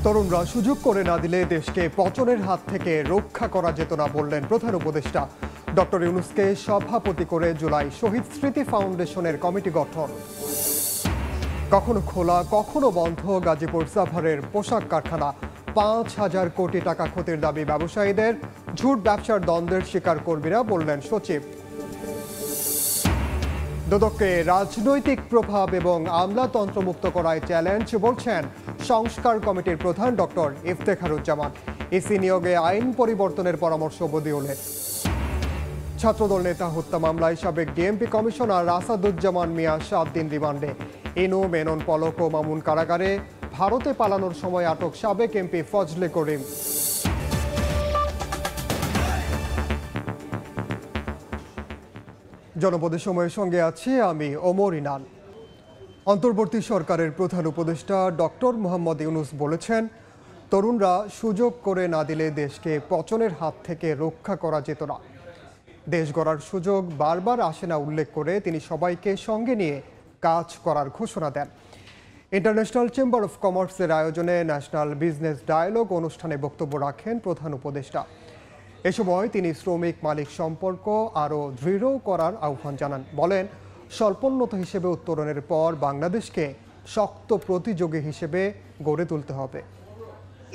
তরুণরা সুযোগ করে না দিলে দেশকে পতনের হাত থেকে রক্ষা করা যেত না বললেন প্রধান উপদেষ্টা। ডক্টর ইউনূসকে সভাপতি করে জুলাই শহীদ স্মৃতি ফাউন্ডেশনের কমিটি গঠন। কখনো খোলা কখনো বন্ধ গাজীপুর সাভারের পোশাক কারখানা, ৫,০০০ কোটি টাকা ক্ষতির দাবি ব্যবসায়ীদের। ঝুট ব্যবসার দ্বন্দ্বের শিকার কর্মীরা বললেন সচিব। দুদককে রাজনৈতিক প্রভাব এবং আমলাতন্ত্রমুক্ত করায় চ্যালেঞ্জ বলছেন সংস্কার কমিটির প্রধান ডক্টর ইফতেখারুজ্জামান। ইসি নিয়োগে আইন পরিবর্তনের পরামর্শ বদিউলের। ছাত্রদল নেতা হত্যা মামলায় সাবেক ডিএমপি কমিশনার আসাদুজ্জামান মিয়া ৭ দিন রিমান্ডে। ইনু, মেনন, পলক ও মামুন কারাগারে। ভারতে পালানোর সময় আটক সাবেক এমপি ফজলে করিম। জনপদের সময়ের সঙ্গে আছি আমি ওমর ইনান। অন্তর্বর্তী সরকারের প্রধান উপদেষ্টা ডক্টর মোহাম্মদ ইউনূস বলেছেন, তরুণরা সুযোগ করে না দিলে দেশকে পতনের হাত থেকে রক্ষা করা যেত না। দেশ গড়ার সুযোগ বারবার আসে না উল্লেখ করে তিনি সবাইকে সঙ্গে নিয়ে কাজ করার ঘোষণা দেন। ইন্টারন্যাশনাল চেম্বার অফ কমার্সের আয়োজনে ন্যাশনাল বিজনেস ডায়ালগ অনুষ্ঠানে বক্তব্য রাখেন প্রধান উপদেষ্টা। এ সময় তিনি শ্রমিক মালিক সম্পর্ক আরও দৃঢ় করার আহ্বান জানান। বলেন, স্বল্পোন্নত হিসেবে উত্তরণের পর বাংলাদেশকে শক্ত প্রতিযোগী হিসেবে গড়ে তুলতে হবে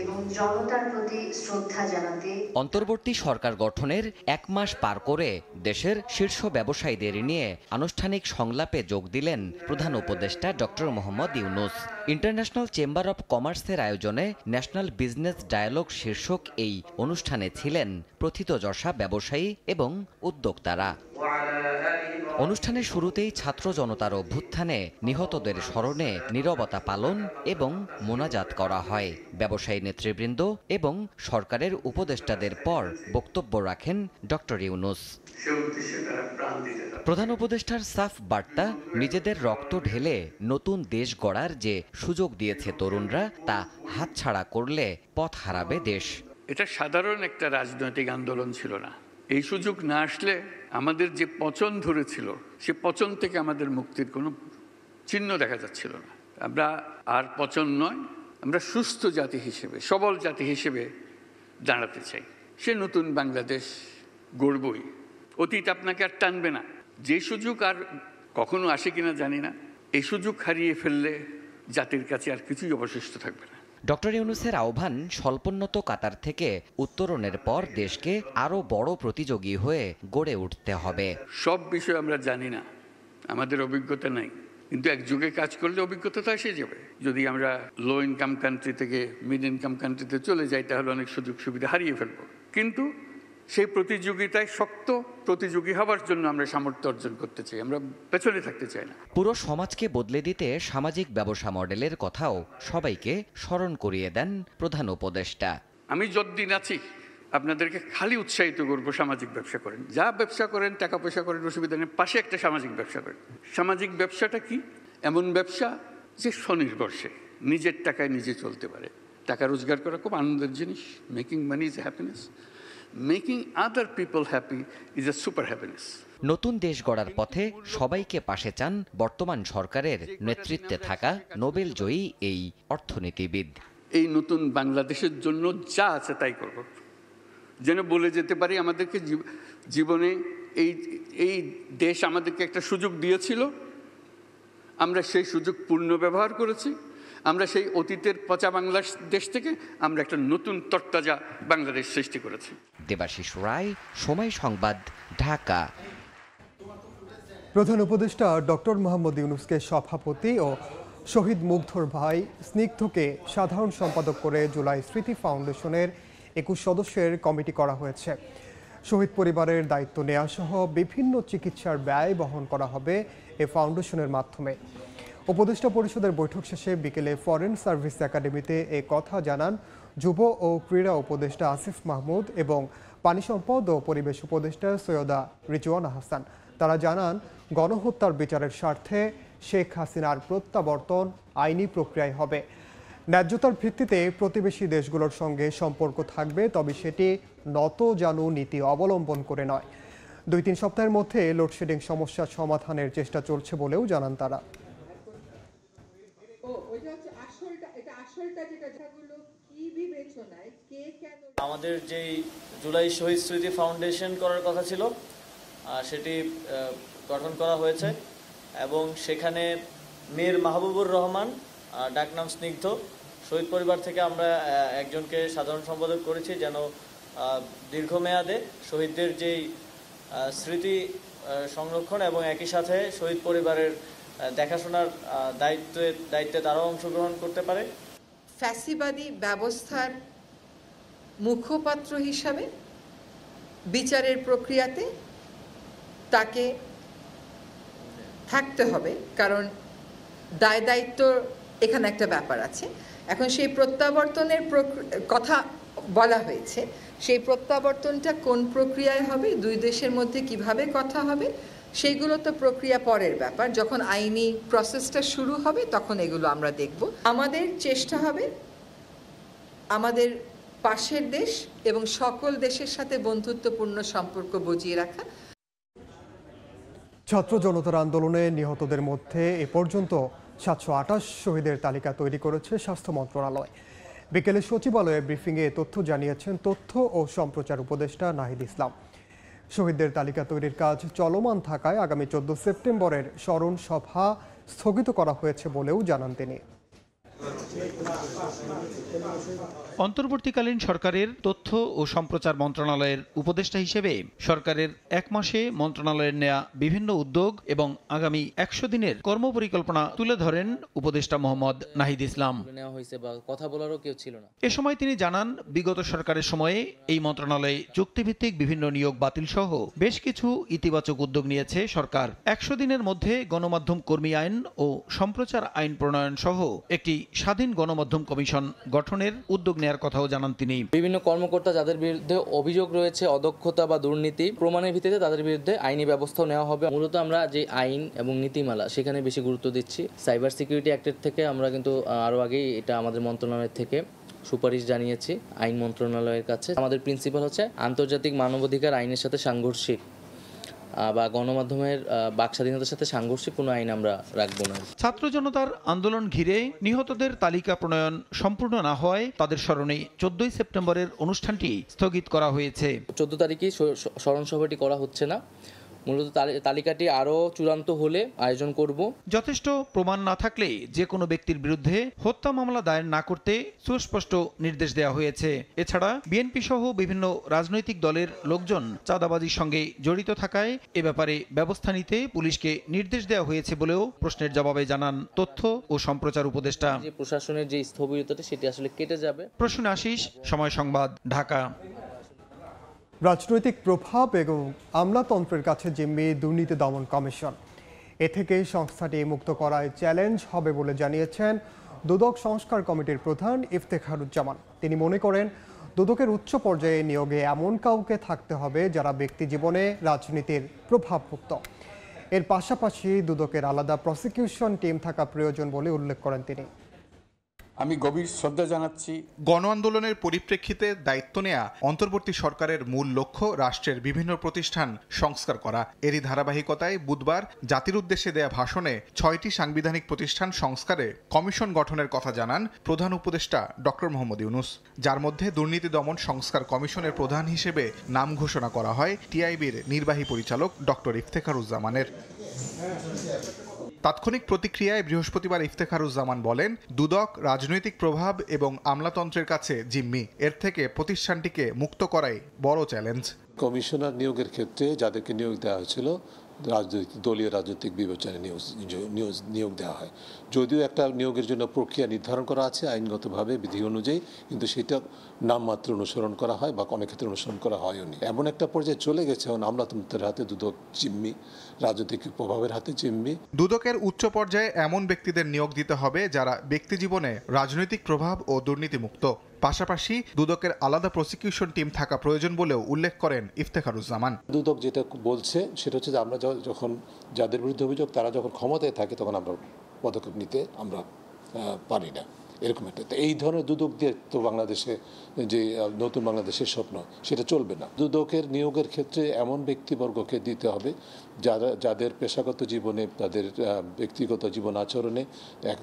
এবং জনতার প্রতি শ্রদ্ধা জানাতে। অন্তর্বর্তী সরকার গঠনের ১ মাস পার করে দেশের শীর্ষ ব্যবসায়ীদের নিয়ে আনুষ্ঠানিক সংলাপে যোগ দিলেন প্রধান উপদেষ্টা doctor Mohammad Yunus. International chamber of কমার্সের আয়োজনে ন্যাশনাল বিজনেস ডায়ালগ শীর্ষক এই অনুষ্ঠানে ছিলেন প্রথিতযশা ব্যবসায়ী এবং উদ্যোক্তারা। অনুষ্ঠানের শুরুতেই ছাত্র জনতার অভ্যুত্থানে নিহতদের স্মরণে নীরবতা পালন এবং মোনাজাত করা হয়। ব্যবসায়ী নেতৃবৃন্দ এবং সরকারের উপদেষ্টাদের পর বক্তব্য রাখেন ডক্টর ইউনূস। প্রধান উপদেষ্টার সাফ বার্তা, নিজেদের রক্ত ঢেলে নতুন দেশ গড়ার যে সুযোগ দিয়েছে তরুণরা, তা হাতছাড়া করলে পথ হারাবে দেশ। এটা সাধারণ একটা রাজনৈতিক আন্দোলন ছিল না। এই সুযোগ না আসলে আমাদের যে পচন ধরেছিল, সে পচন থেকে আমাদের মুক্তির কোনো চিহ্ন দেখা যাচ্ছিল না। আমরা আর পচন নয়, আমরা সুস্থ জাতি হিসেবে, সবল জাতি হিসেবে দাঁড়াতে চাই। সে নতুন বাংলাদেশ গড়বই। অতীত আপনাকে আর টানবে না। যে সুযোগ আর কখনো আসে কিনা জানি না, এই সুযোগ হারিয়ে ফেললে জাতির কাছে আর কিছুই অবশিষ্ট থাকবে না। ডক্টর ইউনূসের আহ্বান, স্বল্পোন্নত কাতার থেকে উত্তরণের পর দেশকে আরও বড় প্রতিযোগী হয়ে গড়ে উঠতে হবে। সব বিষয় আমরা জানি না, আমাদের অভিজ্ঞতা নাই, কিন্তু এক যুগে কাজ করলে অভিজ্ঞতা তো এসে যাবে। যদি আমরা লো ইনকাম কান্ট্রি থেকে মিড ইনকাম কান্ট্রিতে চলে যাই, তাহলে অনেক সুযোগ সুবিধা হারিয়ে ফেলবো। কিন্তু সেই প্রতিযোগিতায় শক্ত প্রতিযোগী হওয়ার জন্য আমরা সামর্থ্য অর্জন করতে চাই, আমরা পেছনে থাকতে চাই না। পুরো সমাজকে বদলে দিতে সামাজিক ব্যবসা মডেলের কথাও সবাইকে স্মরণ করিয়ে দেন প্রধান উপদেষ্টা। আমি যতদিন আছি আপনাদেরকে খালি উৎসাহিত করবো, সামাজিক ব্যবসা করেন, যা ব্যবসা করেন, টাকা পয়সা করেন, অসুবিধা নেই, পাশে একটা সামাজিক ব্যবসা করেন। সামাজিক ব্যবসাটা কি? এমন ব্যবসা যে স্বনির্ভরশীল, নিজের টাকায় নিজে চলতে পারে। টাকা রোজগার করা খুব আনন্দের জিনিস। Making money is happiness, making other people happy is a super happiness. নতুন দেশ গড়ার পথে সবাইকে পাশে চান বর্তমান সরকারের নেতৃত্বে থাকা নোবেল জয়ী এই অর্থনীতিবিদ। এই নতুন বাংলাদেশের জন্য যা আছে তাই করব, যেন বলে যেতে পারি আমাদেরকে জীবনে এই দেশ আমাদেরকে একটা সুযোগ দিয়েছিল, আমরা সেই সুযোগ পূর্ণ ব্যবহার করেছি। আমরা সেই অতীতের পচা বাংলাদেশ থেকে আমরা একটা নতুন তরতাজা বাংলাদেশ সৃষ্টি করেছি। দেবাশিস রায়, সময় সংবাদ, ঢাকা। প্রধান উপদেষ্টা ডক্টর মোহাম্মদ ইউনূসকে সভাপতি ও শহীদ মুগ্ধর ভাই স্নিগ্ধকে সাধারণ সম্পাদক করে জুলাই স্মৃতি ফাউন্ডেশনের ২১ সদস্যের কমিটি করা হয়েছে। শহীদ পরিবারের দায়িত্ব নেওয়া সহ বিভিন্ন চিকিৎসার ব্যয় বহন করা হবে এ ফাউন্ডেশনের মাধ্যমে। উপদেষ্টা পরিষদের বৈঠক শেষে বিকেলে ফরেন সার্ভিস একাডেমিতে এ কথা জানান যুব ও ক্রীড়া উপদেষ্টা আসিফ মাহমুদ এবং পানি সম্পদ ও পরিবেশ উপদেষ্টা সৈয়দা রিজওয়ানা হাসান। তারা জানান, গণহত্যার বিচারের স্বার্থে শেখ হাসিনার প্রত্যাবর্তন আইনি প্রক্রিয়ায় হবে। ন্যায্যতার ভিত্তিতে প্রতিবেশী দেশগুলোর সঙ্গে সম্পর্ক থাকবে, তবে সেটি নতজানু নীতি অবলম্বন করে নয়। ২-৩ সপ্তাহের মধ্যে লোডশেডিং সমস্যার সমাধানের চেষ্টা চলছে বলেও জানান তারা। আসলটা যেগুলো কি বিবেচনায় কে কেন আমাদের যেই জুলাই শহীদ স্মৃতি ফাউন্ডেশন করার কথা ছিল সেটি গঠন করা হয়েছে এবং সেখানে মীর মাহবুবুর রহমান ডাকনাম স্নিগ্ধ শহীদ পরিবার থেকে আমরা একজনকে সাধারণ সম্পাদক করেছি যেন দীর্ঘমেয়াদে শহীদদের যেই স্মৃতি সংরক্ষণ এবং একই সাথে শহীদ পরিবারের দেখাশোনার দায়িত্বে তারাও অংশগ্রহণ করতে পারে। ফ্যাসিবাদী ব্যবস্থার মুখপাত্র হিসাবে বিচারের প্রক্রিয়াতে তাকে থাকতে হবে, কারণ দায় দায়িত্ব এখানে একটা ব্যাপার আছে। এখন সেই প্রত্যাবর্তনের কথা বলা হয়েছে, সেই প্রত্যাবর্তনটা কোন প্রক্রিয়ায় হবে, দুই দেশের মধ্যে কিভাবে কথা হবে, সেইগুলো তো প্রক্রিয়া পরের ব্যাপার। যখন আইনি প্রসেসটা শুরু হবে তখন এগুলো আমরা দেখব। আমাদের চেষ্টা হবে আমাদের পাশের দেশ এবং সকল দেশের সাথে বন্ধুত্বপূর্ণ সম্পর্ক বজিয়ে রাখা। ছাত্র জনতার আন্দোলনে নিহতদের মধ্যে এ পর্যন্ত 728 শহীদের তালিকা তৈরি করেছে স্বাস্থ্য মন্ত্রণালয়। বিকেলে সচিবালয়ে ব্রিফিংয়ে এ তথ্য জানিয়েছেন তথ্য ও সম্প্রচার উপদেষ্টা নাহিদ ইসলাম। শহীদদের তালিকা তৈরির কাজ চলমান থাকায় আগামী 14 সেপ্টেম্বরের স্মরণ সভা স্থগিত করা হয়েছে বলেও জানান তিনি। অন্তর্বর্তীকালীন সরকারের তথ্য ও সম্প্রচার মন্ত্রণালয়ের উপদেষ্টা হিসেবে সরকারের এক মাসে মন্ত্রণালয়ের নেয়া বিভিন্ন উদ্যোগ এবং আগামী 100 দিনের কর্মপরিকল্পনা তুলে ধরেন উপদেষ্টা মোহাম্মদ নাহিদ ইসলাম। কথা বলারও কেউ ছিল না। এ সময় তিনি জানান, বিগত সরকারের সময়ে এই মন্ত্রণালয়ে চুক্তিভিত্তিক বিভিন্ন নিয়োগ বাতিল সহ বেশ কিছু ইতিবাচক উদ্যোগ নিয়েছে সরকার। 100 দিনের মধ্যে গণমাধ্যম কর্মী আইন ও সম্প্রচার আইন প্রণয়ন সহ একটি স্বাধীন গণমাধ্যম কমিশন গঠনের উদ্যোগ নেওয়ার কথাও জানান তিনি। বিভিন্ন কর্মকর্তা যাদের বিরুদ্ধে অভিযোগ রয়েছে অদক্ষতা বা দুর্নীতি, প্রমাণের ভিত্তিতে তাদের বিরুদ্ধে আইনি ব্যবস্থা নেওয়া হবে। মূলত আমরা যে আইন এবং নীতিমালা সেখানে বেশি গুরুত্ব দিচ্ছি। সাইবার সিকিউরিটি অ্যাক্টের থেকে আমরা কিন্তু আরও আগেই এটা আমাদের মন্ত্রণালয় থেকে সুপারিশ জানিয়েছি আইন মন্ত্রণালয়ের কাছে। আমাদের প্রিন্সিপাল হচ্ছে আন্তর্জাতিক মানবাধিকার আইনের সাথে সাংঘর্ষিক বা গণমাধ্যমের বাক স্বাধীনতার সাথে সাংঘর্ষিক কোনো আইন আমরা রাখবো না। ছাত্র জনতার আন্দোলন ঘিরে নিহতদের তালিকা প্রণয়ন সম্পূর্ণ না হয় তাদের স্মরণে 14 সেপ্টেম্বরের অনুষ্ঠানটি স্থগিত করা হয়েছে। 14 তারিখে স্মরণ সভাটি করা হচ্ছে না, মূলত তালিকাটি আরও চূড়ান্ত হলে আয়োজন করব। যথেষ্ট প্রমাণ না থাকলে যে কোনো ব্যক্তির বিরুদ্ধে হত্যা মামলা দায়ের না করতে সুস্পষ্ট নির্দেশ দেওয়া হয়েছে। এছাড়া বিএনপি সহ বিভিন্ন রাজনৈতিক দলের লোকজন চাঁদাবাজির সঙ্গে জড়িত থাকায় এ ব্যাপারে ব্যবস্থা নিতে পুলিশকে নির্দেশ দেওয়া হয়েছে বলেও প্রশ্নের জবাবে জানান তথ্য ও সম্প্রচার উপদেষ্টা। যে প্রশাসনের যে স্থবিরতাটা সেটি আসলে কেটে যাবে। প্রশ্ন আশিস, সময় সংবাদ, ঢাকা। রাজনৈতিক প্রভাব এবং আমলাতন্ত্রের কাছে জিম্মি দুর্নীতি দমন কমিশন, এ থেকে সংস্থাটি মুক্ত করায় চ্যালেঞ্জ হবে বলে জানিয়েছেন দুদক সংস্কার কমিটির প্রধান ইফতেখারুজ্জামান। তিনি মনে করেন দুদকের উচ্চ পর্যায়ে নিয়োগে এমন কাউকে থাকতে হবে যারা ব্যক্তি জীবনে রাজনীতির প্রভাবমুক্ত। এর পাশাপাশি দুদকের আলাদা প্রসিকিউশন টিম থাকা প্রয়োজন বলে উল্লেখ করেন তিনি। আমি গভীর শ্রদ্ধা জানাচ্ছি। গণ আন্দোলনের পরিপ্রেক্ষিতে দায়িত্ব নেয়া অন্তর্বর্তী সরকারের মূল লক্ষ্য রাষ্ট্রের বিভিন্ন প্রতিষ্ঠান সংস্কার করা। এরই ধারাবাহিকতায় বুধবার জাতির উদ্দেশ্যে দেয়া ভাষণে 6টি সাংবিধানিক প্রতিষ্ঠান সংস্কারে কমিশন গঠনের কথা জানান প্রধান উপদেষ্টা ডক্টর মোহাম্মদ ইউনূস, যার মধ্যে দুর্নীতি দমন সংস্কার কমিশনের প্রধান হিসেবে নাম ঘোষণা করা হয় টিআইবির নির্বাহী পরিচালক ডক্টর ইফতেখারুজ্জামানের। তাৎক্ষণিক প্রতিক্রিয়ায় বৃহস্পতিবার ইফতেখারুজ্জামান বলেন, দুদক রাজনৈতিক প্রভাব এবং আমলাতন্ত্রের কাছে জিম্মি, এর থেকে প্রতিষ্ঠানটিকে মুক্ত করাই বড় চ্যালেঞ্জ। কমিশনার নিয়োগের ক্ষেত্রে যাদেরকে নিয়োগ দেওয়া হয়েছিল দলীয় রাজনৈতিক বিবেচনায় নিয়োগ দেওয়া হয়। যদিও একটা নিয়োগের জন্য প্রক্রিয়া নির্ধারণ করা আছে আইনগতভাবে বিধি অনুযায়ী, কিন্তু সেটা নামমাত্র অনুসরণ করা হয় বা অনেক ক্ষেত্রে অনুসরণ করা হয়নি। এমন একটা পর্যায়ে চলে গেছে এখন আমলাতন্ত্রের হাতে দুদক জিম্মি, রাজনৈতিক প্রভাবের হাতে জিম্মি। দুদকের উচ্চ পর্যায়ে এমন ব্যক্তিদের নিয়োগ দিতে হবে যারা ব্যক্তি জীবনে রাজনৈতিক প্রভাব ও দুর্নীতিমুক্ত। পাশাপাশি দুদকের আলাদা প্রসিকিউশন টিম থাকা প্রয়োজন বলেও উল্লেখ করেন ইফতেখারুজ্জামান। দুদক যেটা বলছে সেটা হচ্ছে যে আমরা যখন যাদের বিরুদ্ধে অভিযোগ তারা যখন ক্ষমতায় থাকে তখন আমরা পদক্ষেপ নিতে আমরা পারি না। এরকম একটা। তো এই ধরনের দুদক দিয়ে তো বাংলাদেশে যে নতুন বাংলাদেশের স্বপ্ন সেটা চলবে না। দুদকের নিয়োগের ক্ষেত্রে এমন ব্যক্তিবর্গকে দিতে হবে যাদের পেশাগত জীবনে, তাদের ব্যক্তিগত জীবন আচরণে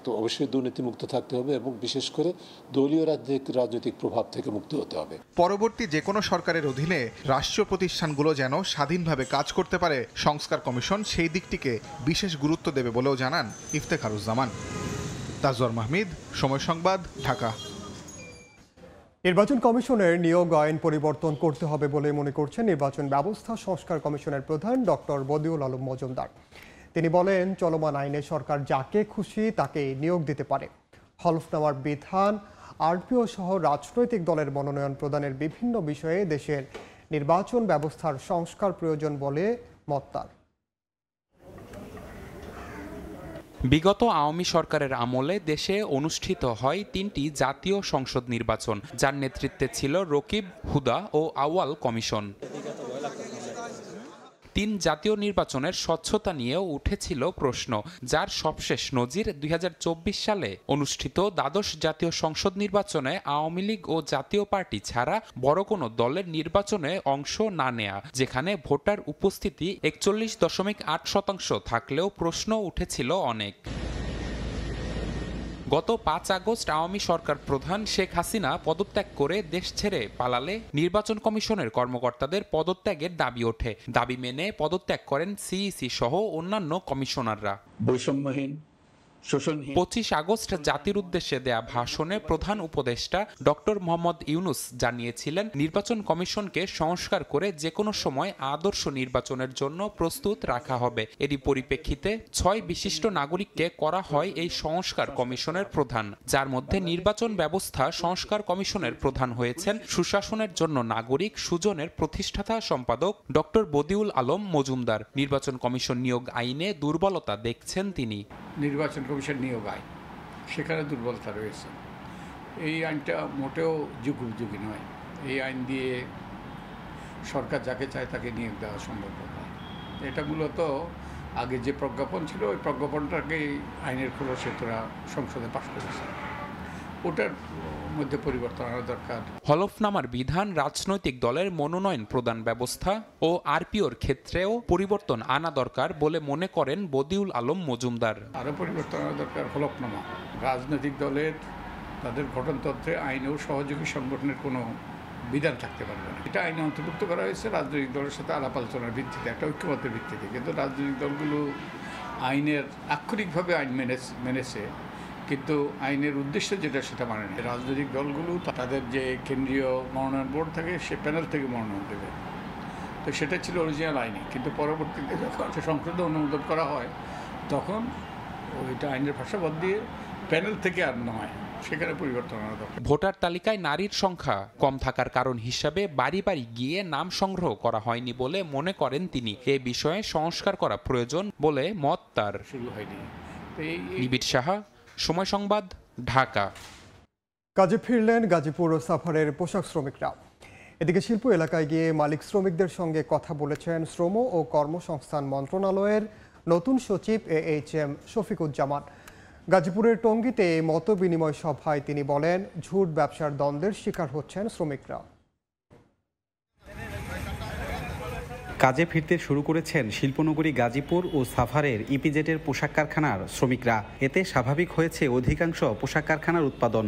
তো অবশ্যই দুর্নীতিমুক্ত থাকতে হবে এবং বিশেষ করে দলীয় রাজনৈতিক প্রভাব থেকে মুক্ত হতে হবে। পরবর্তী যে কোনো সরকারের অধীনে রাষ্ট্রীয় প্রতিষ্ঠানগুলো যেন স্বাধীনভাবে কাজ করতে পারে, সংস্কার কমিশন সেই দিকটিকে বিশেষ গুরুত্ব দেবে বলেও জানান ইফতেখারুজ্জামান। তাজওয়ার মাহমিদ, সময় সংবাদ, ঢাকা। নির্বাচন কমিশনের নিয়োগ আইন পরিবর্তন করতে হবে বলে মনে করছেন নির্বাচন ব্যবস্থা সংস্কার কমিশনের প্রধান ডক্টর বদিউল আলম মজুমদার। তিনি বলেন, চলমান আইনে সরকার যাকে খুশি তাকে নিয়োগ দিতে পারে। হলফনামার বিধান, আরপিও সহ রাজনৈতিক দলের মনোনয়ন প্রদানের বিভিন্ন বিষয়ে দেশের নির্বাচন ব্যবস্থার সংস্কার প্রয়োজন বলে মত তার। বিগত আওয়ামী সরকারের আমলে দেশে অনুষ্ঠিত হয় 3টি জাতীয় সংসদ নির্বাচন, যার নেতৃত্বে ছিল রকিব, হুদা ও আউয়াল কমিশন। 3 জাতীয় নির্বাচনের স্বচ্ছতা নিয়েও উঠেছিল প্রশ্ন, যার সবশেষ নজির 2024 সালে অনুষ্ঠিত দ্বাদশ জাতীয় সংসদ নির্বাচনে আওয়ামী লীগ ও জাতীয় পার্টি ছাড়া বড় কোনো দলের নির্বাচনে অংশ না নেয়া, যেখানে ভোটার উপস্থিতি 41.8% থাকলেও প্রশ্ন উঠেছিল অনেক। গত 5 আগস্ট আওয়ামী সরকার প্রধান শেখ হাসিনা পদত্যাগ করে দেশ ছেড়ে পালালে নির্বাচন কমিশনের কর্মকর্তাদের পদত্যাগের দাবি ওঠে। দাবি মেনে পদত্যাগ করেন সিইসি সহ অন্যান্য কমিশনাররা। বৈষম্যহীন, 25 আগস্ট জাতির উদ্দেশ্যে দেয়া ভাষণে প্রধান উপদেষ্টা ডক্টর মোহাম্মদ ইউনুস জানিয়েছিলেন, নির্বাচন কমিশনকে সংস্কার করে যে কোনো সময় আদর্শ নির্বাচনের জন্য প্রস্তুত রাখা হবে। এরই পরিপ্রেক্ষিতে 6 বিশিষ্ট নাগরিককে করা হয় এই সংস্কার কমিশনের প্রধান, যার মধ্যে নির্বাচন ব্যবস্থা সংস্কার কমিশনের প্রধান হয়েছেন সুশাসনের জন্য নাগরিক সুজনের প্রতিষ্ঠাতা সম্পাদক ডক্টর বদিউল আলম মজুমদার। নির্বাচন কমিশন নিয়োগ আইনে দুর্বলতা দেখছেন তিনি। নির্বাচন কমিশন নিয়োগ আইন, সেখানে দুর্বলতা রয়েছে। এই আইনটা মোটেও যুগোপযোগী নয়। এই আইন দিয়ে সরকার যাকে চায় তাকে নিয়োগ দেওয়া সম্ভব নয়। এটা মূলত আগে যে প্রজ্ঞাপন ছিল, ওই প্রজ্ঞাপনটাকে আইনের খোলসে তোরা সংসদে পাশ করেছে, ওটার মধ্যে পরিবর্তন আনা দরকার। হলফনামার বিধান, রাজনৈতিক দলের মনোনয়ন প্রদান ব্যবস্থা ও আরপিওর ক্ষেত্রেও পরিবর্তন আনা দরকার বলে মনে করেন বদিউল আলম মজুমদার। আরও পরিবর্তন আনা দরকার হলফনামা। রাজনৈতিক দলের তাদের গঠনতন্ত্রে আইনেও সহযোগী সংগঠনের কোনো বিধান থাকতে পারবে না। এটা আইনে অন্তর্ভুক্ত করা হয়েছে রাজনৈতিক দলের সাথে আলাপ আলোচনার ভিত্তিতে, একটা ঐক্যমতের ভিত্তিতে। কিন্তু রাজনৈতিক দলগুলো আইনের আক্ষরিকভাবে আইন মেনেছে, কিন্তু আইনের উদ্দেশ্য যেটা সেটা মানে না। রাজনৈতিক দলগুলো তাদের যে কেন্দ্রীয় মনোনয়ন বোর্ড থাকে, সে প্যানেল থেকে মনোনয়ন দেবে। তো সেটা ছিল অরিজিনাল আইনে, কিন্তু পরবর্তীতে যখন সংসদে অনুমোদন করা হয় তখন ওইটা আইনের ভাষা বাদ দিয়ে প্যানেল থেকে আর নয়, সেখানে পরিবর্তন আনা দরকার। ভোটার তালিকায় নারীর সংখ্যা কম থাকার কারণ হিসাবে বাড়ি বাড়ি গিয়ে নাম সংগ্রহ করা হয়নি বলে মনে করেন তিনি। এ বিষয়ে সংস্কার করা প্রয়োজন বলে মত তার। শুরু হয়নি। নিবিড় সাহা, সময় সংবাদ, ঢাকা। কাজে ফিরলেন গাজীপুর ও সাভারের পোশাক শ্রমিকরা। এদিকে শিল্প এলাকায় গিয়ে মালিক শ্রমিকদের সঙ্গে কথা বলেছেন শ্রম ও কর্মসংস্থান মন্ত্রণালয়ের নতুন সচিব AHM শফিকুজ্জামান। গাজীপুরের টঙ্গীতে মত বিনিময় সভায় তিনি বলেন, ঝুট ব্যবসার দ্বন্দ্বের শিকার হচ্ছেন শ্রমিকরা। কাজে ফিরতে শুরু করেছেন শিল্পনগরী গাজীপুর ও সাভারের ইপিজেডের পোশাক কারখানার শ্রমিকরা। এতে স্বাভাবিক হয়েছে অধিকাংশ পোশাক কারখানার উৎপাদন।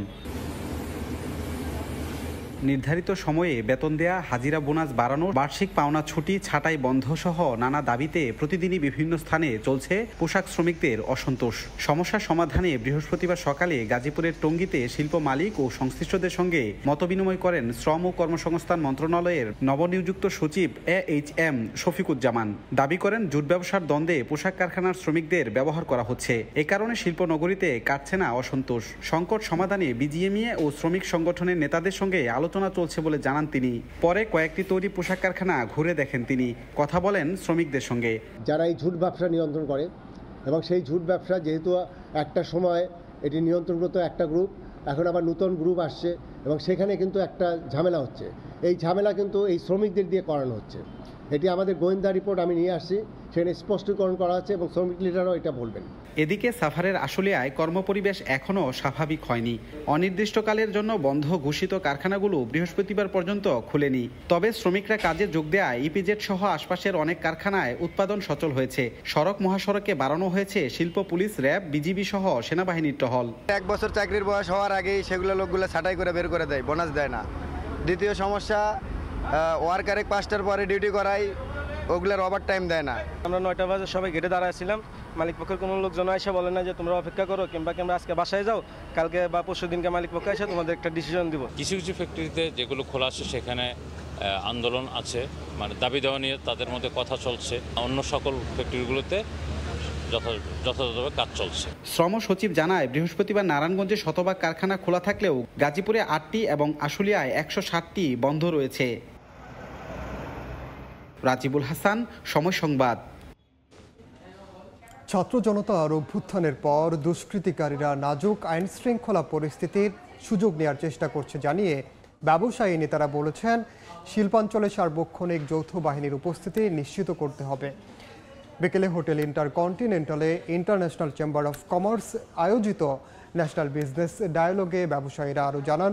নির্ধারিত সময়ে বেতন দেয়া, হাজিরা বোনাস বাড়ানো, বার্ষিক পাওনা ছুটি ছাঁটাই বন্ধ সহ নানা দাবিতে প্রতিদিনই বিভিন্ন স্থানে চলছে পোশাক শ্রমিকদের অসন্তোষ। সমস্যা সমাধানে বৃহস্পতিবার সকালে গাজীপুরের টঙ্গীতে শিল্প মালিক ও সংশ্লিষ্টদের সঙ্গে মতবিনিময় করেন শ্রম ও কর্মসংস্থান মন্ত্রণালয়ের নবনিযুক্ত সচিব AHM শফিকুজ্জামান। দাবি করেন, জুট ব্যবসার দ্বন্দ্বে পোশাক কারখানার শ্রমিকদের ব্যবহার করা হচ্ছে। এ কারণে শিল্পনগরীতে কাটছে না অসন্তোষ। সংকট সমাধানে বিজিএমইএ ও শ্রমিক সংগঠনের নেতাদের সঙ্গে আলোচনা চলছে বলে জানান তিনি। পরে কয়েকটি তৈরি পোশাক কারখানা ঘুরে দেখেন তিনি, কথা বলেন শ্রমিকদের সঙ্গে। যারা এই ঝুট ব্যবসা নিয়ন্ত্রণ করে, এবং সেই ঝুট ব্যবসা যেহেতু একটা সময় এটি নিয়ন্ত্রণগত একটা গ্রুপ, এখন আবার নতুন গ্রুপ আসছে এবং সেখানে কিন্তু একটা ঝামেলা হচ্ছে। এই ঝামেলা কিন্তু এই শ্রমিকদের দিয়ে করানো হচ্ছে। এটি আমাদের গোয়েন্দা রিপোর্ট আমি নিয়ে আসছি, সেখানে স্পষ্টীকরণ করা আছে এবং শ্রমিক লিডারও এটা বলবেন। এদিকে সাভারের আশুলিয়ায় কর্মপরিবেশ এখনও স্বাভাবিক হয়নি। অনির্দিষ্টকালের জন্য বন্ধ ঘোষিত কারখানাগুলো বৃহস্পতিবার পর্যন্ত খুলেনি। তবে শ্রমিকরা কাজে যোগ দেওয়ায় ইপিজেড সহ আশপাশের অনেক কারখানায় উৎপাদন সচল হয়েছে। সড়ক মহাসড়কে বাড়ানো হয়েছে শিল্প পুলিশ, র্যাব, বিজিবি সহ সেনাবাহিনীর টহল। 1 বছর চাকরির বয়স হওয়ার আগেই সেগুলো লোকগুলো ছাঁটাই করে বের করে দেয়, বোনাস দেয় না। দ্বিতীয় সমস্যা, ওয়ার্কারে 5টার পরে ডিউটি করাই, ওগুলোর ওভার টাইম দেয় না। আমরা 9টা বাজে সবাই গেটে দাঁড়াইছিলাম, মালিক পক্ষের কোনো লোকজন এসে বলে না যে তোমরা অপেক্ষা করো কিংবা আজকে বাসায় যাও, কালকে বা পরশু দিনকে মালিক পক্ষ এসে তোমাদের একটা ডিসিশন দিব। কিছু কিছু ফ্যাক্টরিতে যেগুলো খোলা আছে সেখানে আন্দোলন আছে, মানে দাবি দেওয়া নিয়ে তাদের মধ্যে কথা চলছে। অন্য সকল ফ্যাক্টরিগুলোতে যথাযথভাবে কাজ চলছে। শ্রম সচিব জানায়, বৃহস্পতিবার নারায়ণগঞ্জে শতভাগ কারখানা খোলা থাকলেও গাজীপুরে 8টি এবং আশুলিয়ায় 160টি বন্ধ রয়েছে। রাজিবুল হাসান, সময় সংবাদ। ছাত্র জনতার অভ্যুত্থানের পর দুষ্কৃতিকারীরা নাজুক আইন শৃঙ্খলা পরিস্থিতির সুযোগ নেওয়ার চেষ্টা করছে জানিয়ে ব্যবসায়ী নেতারা বলেছেন, শিল্পাঞ্চলে সার্বক্ষণিক যৌথ বাহিনীর উপস্থিতি নিশ্চিত করতে হবে। বিকেলে হোটেল ইন্টারকন্টিনেন্টালে ইন্টারন্যাশনাল চেম্বার অফ কমার্স আয়োজিত ন্যাশনাল বিজনেস ডায়ালগে ব্যবসায়ীরা আরও জানান,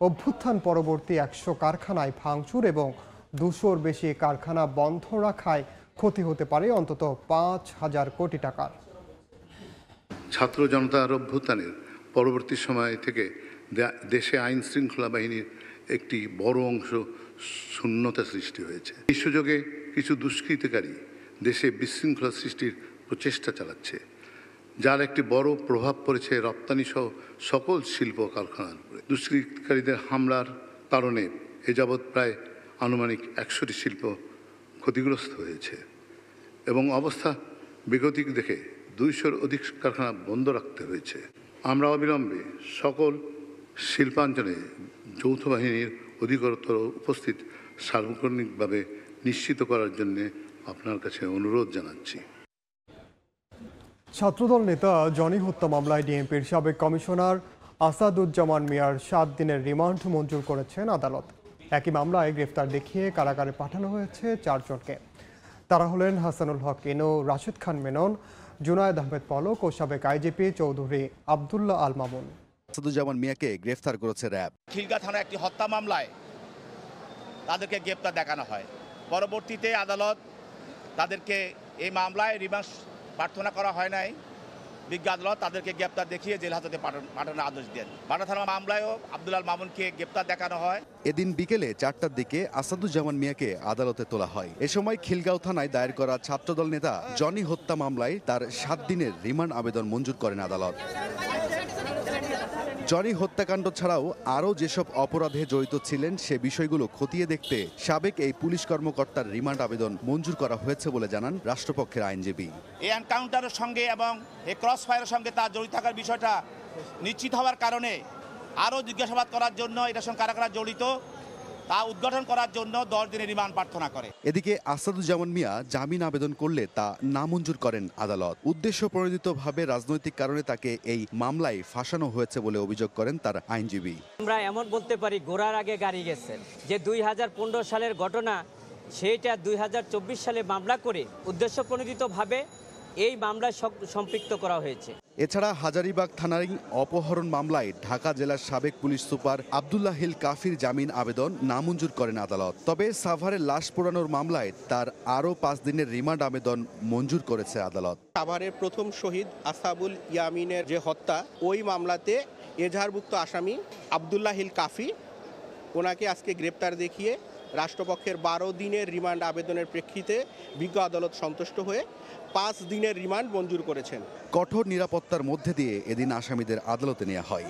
অভ্যুত্থান পরবর্তী 100 কারখানায় ভাঙচুর এবং 200-র বেশি কারখানা বন্ধ রাখায় ক্ষতি হতে পারে অন্তত 5,000 কোটি টাকার। ছাত্র জনতার অভ্যুত্থানের পরবর্তী সময় থেকে দেশে আইন শৃঙ্খলা বাহিনীর একটি বড় অংশ শূন্যতা সৃষ্টি হয়েছে। এই সুযোগে কিছু দুষ্কৃতিকারী দেশে বিশৃঙ্খলা সৃষ্টির প্রচেষ্টা চালাচ্ছে, যার একটি বড় প্রভাব পড়েছে রপ্তানি সহ সকল শিল্প কারখানার উপরে। দুষ্কৃতিকারীদের হামলার কারণে এ যাবৎ প্রায় আনুমানিক 100টি শিল্প ক্ষতিগ্রস্ত হয়েছে এবং অবস্থা বেগতিক দেখে 200-র অধিক কারখানা বন্ধ রাখতে হয়েছে। আমরা অবিলম্বে সকল শিল্পাঞ্চলে যৌথ বাহিনীর অধিকতর উপস্থিত সার্বক্ষণিকভাবে নিশ্চিত করার জন্য আপনার কাছে অনুরোধ জানাচ্ছি। ছাত্রদল নেতা জনি হত্যা মামলায় ডিএমপির সাবেক কমিশনার আসাদুজ্জামান মিয়ার 7 দিনের রিমান্ড মঞ্জুর করেছেন আদালত। একই মামলায় গ্রেফতার দেখিয়ে কারাগারে পাঠানো হয়েছে 4 জনকে। তারা হলেন হাসানুল হক ইনু, রাশেদ খান মেনন, জুনায়েদ আহমেদ পলক ও সাবেক আইজিপি চৌধুরী আব্দুল্লাহ আল মামুন। আসাদুজ্জামান মিয়াকে গ্রেফতার করেছে র্যাব। খিলগাঁও থানার একটি হত্যা মামলায় তাদেরকে গ্রেফতার দেখানো হয়। পরবর্তীতে আদালত তাদেরকে এই মামলায় রিমান্ড প্রার্থনা করা হয় নাই, বিজ্ঞ আদালত তাদেরকে গ্রেপ্তার দেখিয়ে জেল হাজতে পাঠানোর আদেশ দেন। ভাটা থানা মামলায়ও আব্দুল আল মামুনকে গ্রেপ্তার দেখানো হয়। এদিন বিকেলে 4টার দিকে আসাদুজ্জামান মিয়াকে আদালতে তোলা হয়। এ সময় খিলগাঁও থানায় দায়ের করা ছাত্রদল নেতা জনি হত্যা মামলায় তার 7 দিনের রিমান্ড আবেদন মঞ্জুর করেন আদালত। জনি হত্যাকাণ্ড ছাড়াও আরও যেসব অপরাধে জড়িত ছিলেন সে বিষয়গুলো খতিয়ে দেখতে সাবেক এই পুলিশ কর্মকর্তার রিমান্ড আবেদন মঞ্জুর করা হয়েছে বলে জানান রাষ্ট্রপক্ষের আইনজীবী। এই এনকাউন্টারের সঙ্গে এবং এই ক্রস ফায়ারের সঙ্গে তার জড়িত থাকার বিষয়টা নিশ্চিত হওয়ার কারণে আরও জিজ্ঞাসাবাদ করার জন্য এটার সঙ্গে কারা কারা জড়িত তা উদ্ঘাটন করার জন্য 10 দিনের রিমান্ড প্রার্থনা করে। এদিকে আসাদুজ্জামান মিয়া জামিন আবেদন করলে তা নামঞ্জুর করেন আদালত। উদ্দেশ্য প্রণোদিতভাবে রাজনৈতিক কারণে তাকে এই মামলায় ফাঁসানো হয়েছে বলে অভিযোগ করেন তার আইনজীবী। আমরা এমন বলতে পারি, ঘোড়ার আগে গাড়ি গেছে। যে 2015 সালের ঘটনা সেইটা 2024 সালে মামলা করে উদ্দেশ্য প্রণোদিতভাবে এই মামলায় সম্পৃক্ত করা হয়েছে। এছাড়া হাজারীবাগ থানার অপহরণ মামলায় ঢাকা জেলার সাবেক পুলিশ সুপার আব্দুল্লাহ হিল কাফির জামিন আবেদন নামঞ্জুর করেন আদালত। তবে সাভারের লাশ পোড়ানোর মামলায় তার আরও 5 দিনের রিমান্ড আবেদন মঞ্জুর করেছে আদালত। সাভারের প্রথম শহীদ আসাবুল ইয়ামিনের যে হত্যা, ওই মামলাতে এজাহারভুক্ত আসামি আব্দুল্লাহ হিল কাফি, ওনাকে আজকে গ্রেপ্তার দেখিয়ে রাষ্ট্রপক্ষের 12 দিনের রিমান্ড আবেদনের প্রেক্ষিতে বিজ্ঞ আদালত সন্তুষ্ট হয়ে 5 দিনের রিমান্ড মঞ্জুর করেছেন। কঠোর নিরাপত্তার মধ্যে দিয়ে এদিন আসামিদের আদালতে নেওয়া হয়।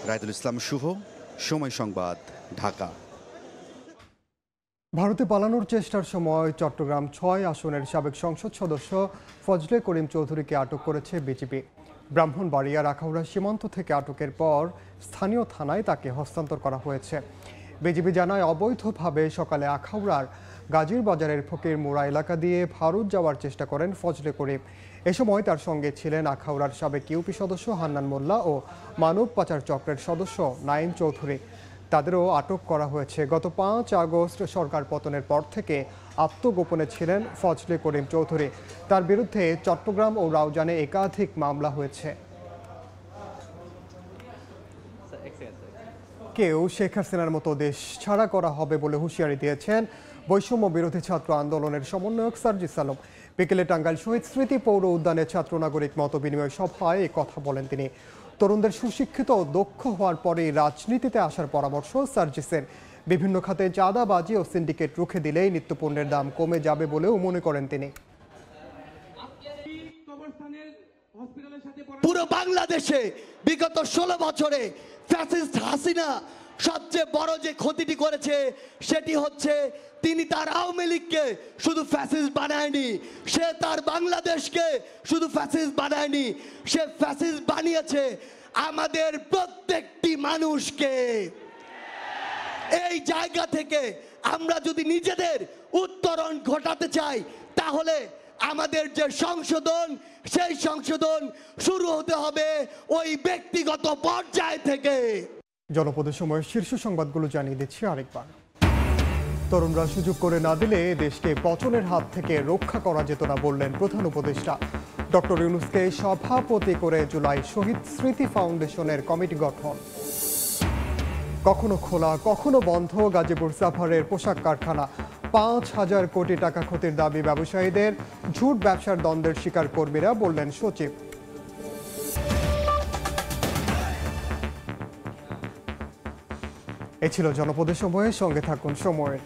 রায়দুল ইসলাম শুভ, সময় সংবাদ, ঢাকা। ভারতে পালানোর চেষ্টার সময় চট্টগ্রাম 6 আসনের সাবেক সংসদ সদস্য ফজলে করিম চৌধুরীকে আটক করেছে বিজিবি। ব্রাহ্মণবাড়িয়ার আখাউড়া সীমান্ত থেকে আটকের পর স্থানীয় থানায় তাকে হস্তান্তর করা হয়েছে। বিজিবি জানায়, অবৈধভাবে সকালে আখাউড়ার গাজীর বাজারের ফকির মোড়া এলাকা দিয়ে ভারত যাওয়ার চেষ্টা করেন ফজলে করিম। এ সময় তার সঙ্গে ছিলেন আখাউড়ার সাবেক ইউপি সদস্য হান্নান মোল্লা ও মানব পাচার চক্রের সদস্য নাইম চৌধুরী। তাদেরও আটক করা হয়েছে। গত 5 আগস্ট সরকার পতনের পর থেকে আত্মগোপনে ছিলেন ফজলে করিম চৌধুরী। তার বিরুদ্ধে চট্টগ্রাম ও রাউজানে একাধিক মামলা হয়েছে। কেউ শেখ হাসিনার মতো দেশ ছাড়া করা হবে বলে হুঁশিয়ারি দিয়েছেন বৈষম্য বিরোধী ছাত্র আন্দোলনের সমন্বয়ক সার্জিস আলম। বিকেলে টাঙ্গাইল শহীদ স্মৃতি পৌর উদ্যানে ছাত্র নাগরিক মত বিনিময় সভায় এ কথা বলেন তিনি। তরুণদের সুশিক্ষিত ও দক্ষ হওয়ার পরেই রাজনীতিতে আসার পরামর্শ সার্জিসের। বিভিন্ন খাতে চাঁদাবাজি ও সিন্ডিকেট রুখে দিলেই নিত্যপণ্যের দাম কমে যাবে বলেও মনে করেন তিনি। পুরো বাংলাদেশে বিগত 16 বছরে ফ্যাসিস্ট হাসিনা সবচেয়ে বড় যে ক্ষতিটি করেছে সেটি হচ্ছে তিনি তার আওয়ামী লীগকে শুধু ফ্যাসিস্ট বানায়নি, সে তার বাংলাদেশকে শুধু ফ্যাসিস্ট বানায়নি, সে ফ্যাসিস্ট বানিয়েছে আমাদের প্রত্যেকটি মানুষকে। এই জায়গা থেকে আমরা যদি নিজেদের উত্তরণ ঘটাতে চাই তাহলে আমাদের যে সংশোধন সেই সংশোধন শুরু হতে হবে ওই ব্যক্তিগত পর্যায় থেকে। জনপদের সময়ের শীর্ষ সংবাদগুলো জানিয়ে দিচ্ছি আরেকবার। তরুণরা সুযোগ করে না দিলে দেশকে পতনের হাত থেকে রক্ষা করা যেত না বললেন প্রধান উপদেষ্টা। ডক্টর ইউনূসকে সভাপতি করে জুলাই শহীদ স্মৃতি ফাউন্ডেশনের কমিটি গঠন। কখনো খোলা কখনো বন্ধ গাজীপুর সাভারের পোশাক কারখানা। 5,000 কোটি টাকা ক্ষতির দাবি ব্যবসায়ীদের। ঝুট ব্যবসার দ্বন্দ্বের শিকার কর্মীরা বললেন সচিব। এ ছিল জনপদের সময়ের সঙ্গে থাকুন সময়ের।